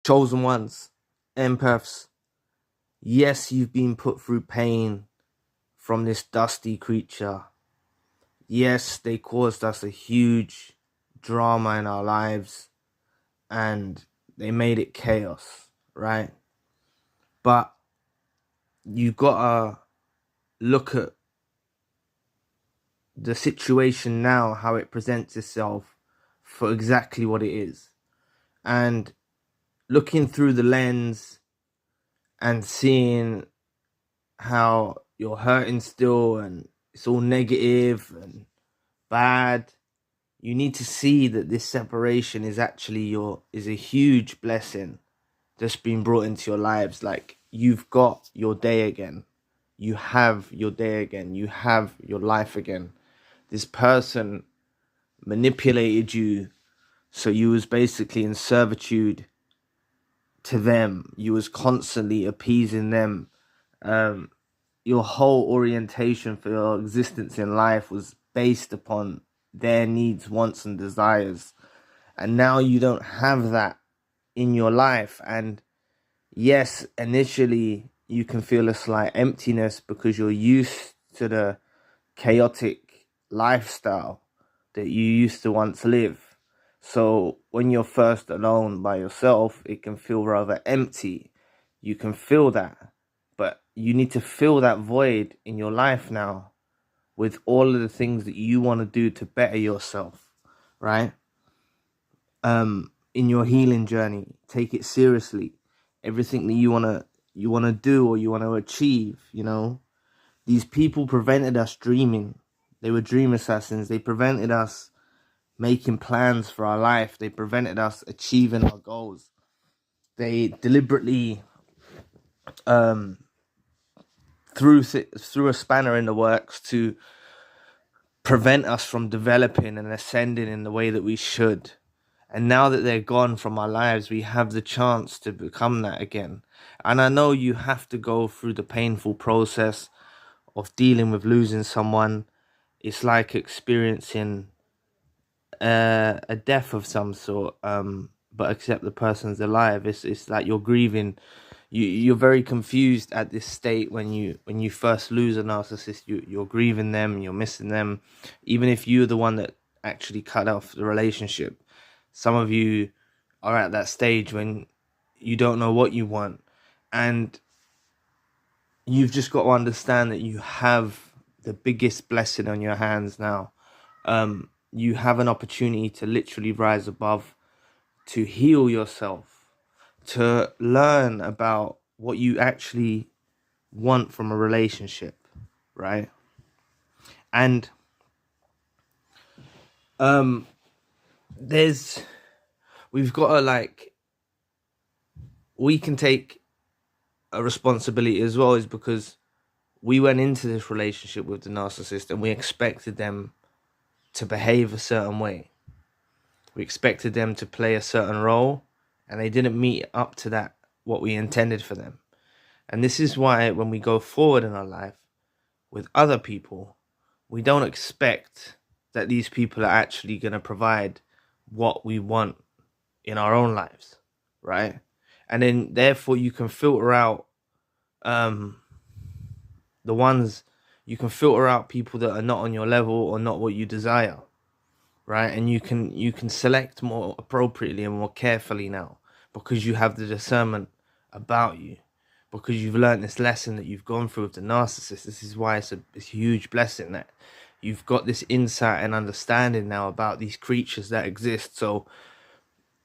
chosen ones, empaths. Yes, you've been put through pain from this dusty creature. Yes, they caused us a huge drama in our lives and they made it chaos, right? But you gotta look at the situation now, how it presents itself for exactly what it is. And looking through the lens and seeing how you're hurting still and it's all negative and bad, you need to see that this separation is actually is a huge blessing that's been brought into your lives. Like, you've got your day again. You have your day again. You have your life again. This person manipulated you, so you was basically in servitude to them. You was constantly appeasing them. Your whole orientation for your existence in life was based upon their needs, wants, and desires. And now you don't have that in your life. And yes, initially you can feel a slight emptiness because you're used to the chaotic lifestyle that you used to once live. So when you're first alone by yourself, it can feel rather empty. You can feel that, but you need to fill that void in your life now with all of the things that you want to do to better yourself, right? In your healing journey, take it seriously. Everything that you wanna do or you want to achieve, these people prevented us dreaming. They were dream assassins. They prevented us making plans for our life. They prevented us achieving our goals. They deliberately threw a spanner in the works to prevent us from developing and ascending in the way that we should. And now that they're gone from our lives, we have the chance to become that again. And I know you have to go through the painful process of dealing with losing someone. It's like experiencing a death of some sort, but except the person's alive. It's like you're grieving. You're very confused at this state when you first lose a narcissist. You're grieving them, you're missing them, even if you're the one that actually cut off the relationship. Some of you are at that stage when you don't know what you want, and you've just got to understand that you have the biggest blessing on your hands now. You have an opportunity to literally rise above, to heal yourself, to learn about what you actually want from a relationship, right? And we've got to, we can take a responsibility as well, is because we went into this relationship with the narcissist and we expected them to behave a certain way. We expected them to play a certain role, and they didn't meet up to that, what we intended for them. And this is why when we go forward in our life with other people, we don't expect that these people are actually going to provide what we want in our own lives, right? And then therefore you can filter out you can filter out people that are not on your level or not what you desire, right? And you can select more appropriately and more carefully now, because you have the discernment about you, because you've learned this lesson that you've gone through with the narcissist. This is why it's a huge blessing that you've got this insight and understanding now about these creatures that exist. So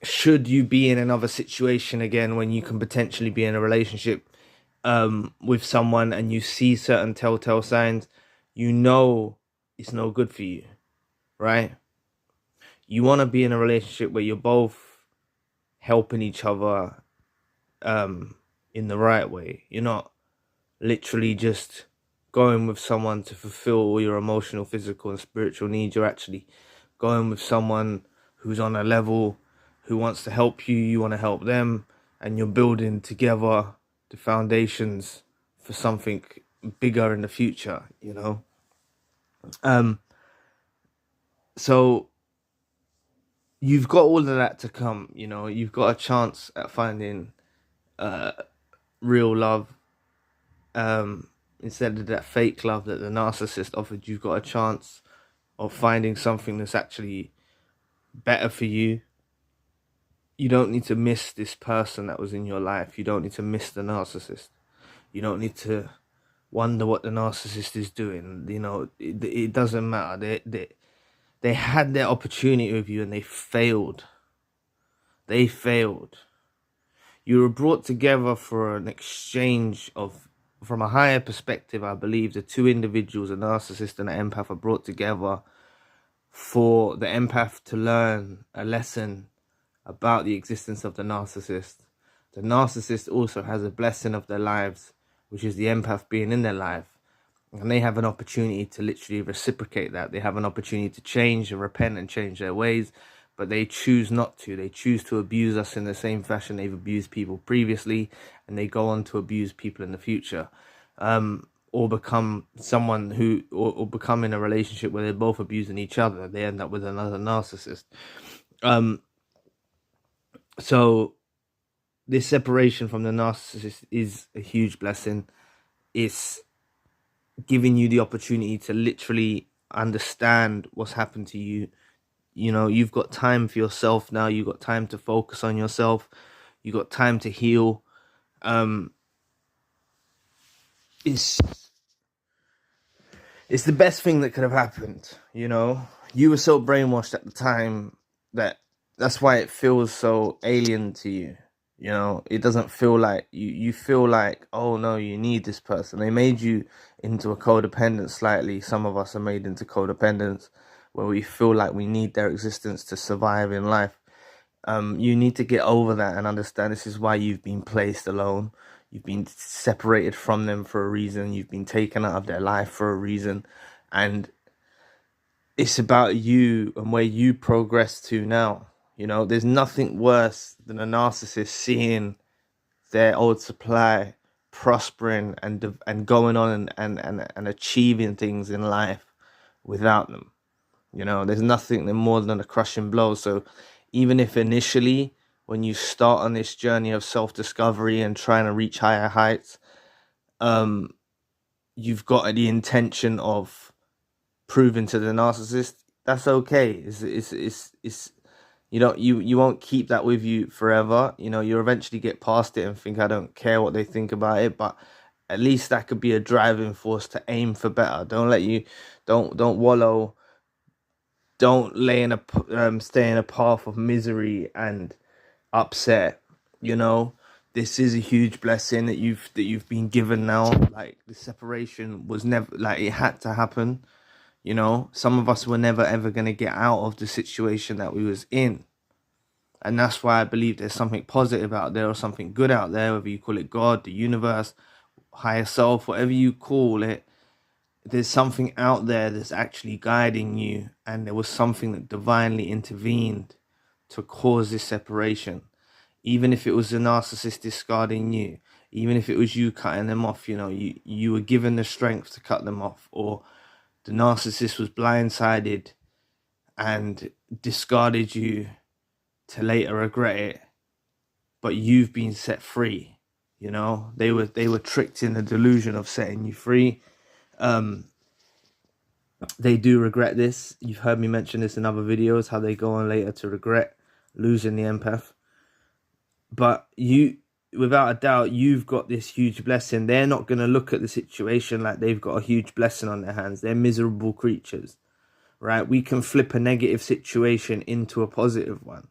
should you be in another situation again when you can potentially be in a relationship with someone and you see certain telltale signs, you know it's no good for you, right? You want to be in a relationship where you're both helping each other in the right way. You're not literally just going with someone to fulfill all your emotional, physical, and spiritual needs. You're actually going with someone who's on a level, who wants to help you, you want to help them, and you're building together the foundations for something bigger in the future, So you've got all of that to come. You know, you've got a chance at finding uh, real love, instead of that fake love that the narcissist offered. You've got a chance of finding something that's actually better for you. You don't need to miss this person that was in your life. You don't need to miss the narcissist. You don't need to wonder what the narcissist is doing. You know, it doesn't matter. They had their opportunity with you and they failed. They failed. You were brought together for an exchange of, from a higher perspective, I believe the two individuals, a narcissist and an empath, are brought together for the empath to learn a lesson about the existence of the narcissist. The narcissist also has a blessing of their lives, which is the empath being in their life. And they have an opportunity to literally reciprocate that. They have an opportunity to change and repent and change their ways, but they choose not to. They choose to abuse us in the same fashion they've abused people previously, and they go on to abuse people in the future. Or become someone who, or become in a relationship where they're both abusing each other. They end up with another narcissist. So this separation from the narcissist is a huge blessing. It's giving you the opportunity to literally understand what's happened to you. You know, you've got time for yourself now. You've got time to focus on yourself. You've got time to heal. It's the best thing that could have happened. You know, you were so brainwashed at the time that's why it feels so alien to you. You know, it doesn't feel like you feel like, oh no, you need this person. They made you into a codependent slightly. Some of us are made into codependents where we feel like we need their existence to survive in life. You need to get over that and understand this is why you've been placed alone. You've been separated from them for a reason. You've been taken out of their life for a reason. And it's about you and where you progress to now. You know, there's nothing worse than a narcissist seeing their old supply prospering and going on and achieving things in life without them. You know, there's nothing more than a crushing blow. So even if initially, when you start on this journey of self-discovery and trying to reach higher heights, you've got the intention of proving to the narcissist, that's okay. It's you know, you won't keep that with you forever. You know, you'll eventually get past it and think, I don't care what they think about it. But at least that could be a driving force to aim for better. Don't wallow. Don't stay in a path of misery and upset. You know, this is a huge blessing that you've been given now. Like, the separation was never, like, it had to happen. You know, some of us were never ever going to get out of the situation that we was in. And that's why I believe there's something positive out there or something good out there, whether you call it God, the universe, higher self, whatever you call it. There's something out there that's actually guiding you, and there was something that divinely intervened to cause this separation. Even if it was the narcissist discarding you, even if it was you cutting them off, you know, you were given the strength to cut them off, or the narcissist was blindsided and discarded you to later regret it, but you've been set free. You know, they were tricked in the delusion of setting you free. They do regret this. You've heard me mention this in other videos, how they go on later to regret losing the empath. But you, without a doubt, you've got this huge blessing. They're not going to look at the situation like they've got a huge blessing on their hands. They're miserable creatures, right? We can flip a negative situation into a positive one.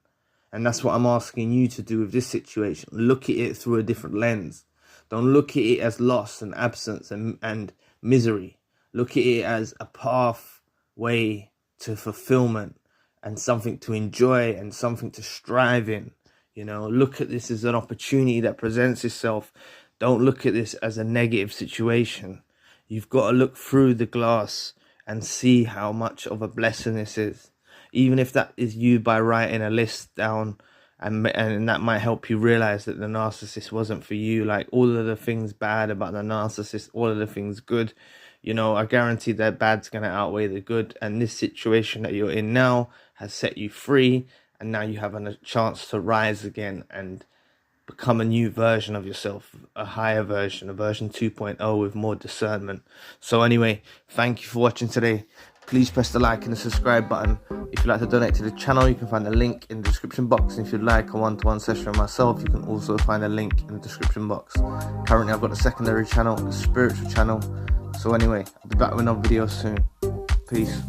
And that's what I'm asking you to do with this situation. Look at it through a different lens. Don't look at it as loss and absence and misery. Look at it as a pathway to fulfillment and something to enjoy and something to strive in. You know, look at this as an opportunity that presents itself. Don't look at this as a negative situation. You've got to look through the glass and see how much of a blessing this is. Even if that is you by writing a list down, and that might help you realize that the narcissist wasn't for you. Like, all of the things bad about the narcissist, all of the things good, you know, I guarantee that bad's going to outweigh the good. And this situation that you're in now has set you free. and now you have a chance to rise again and become a new version of yourself, a higher version, a version 2.0 with more discernment. So anyway, thank you for watching today. Please press the like and the subscribe button. If you'd like to donate to the channel, you can find the link in the description box. And if you'd like a one-to-one session with myself, you can also find a link in the description box. Currently, I've got a secondary channel, a spiritual channel. So anyway, I'll be back with another video soon. Peace.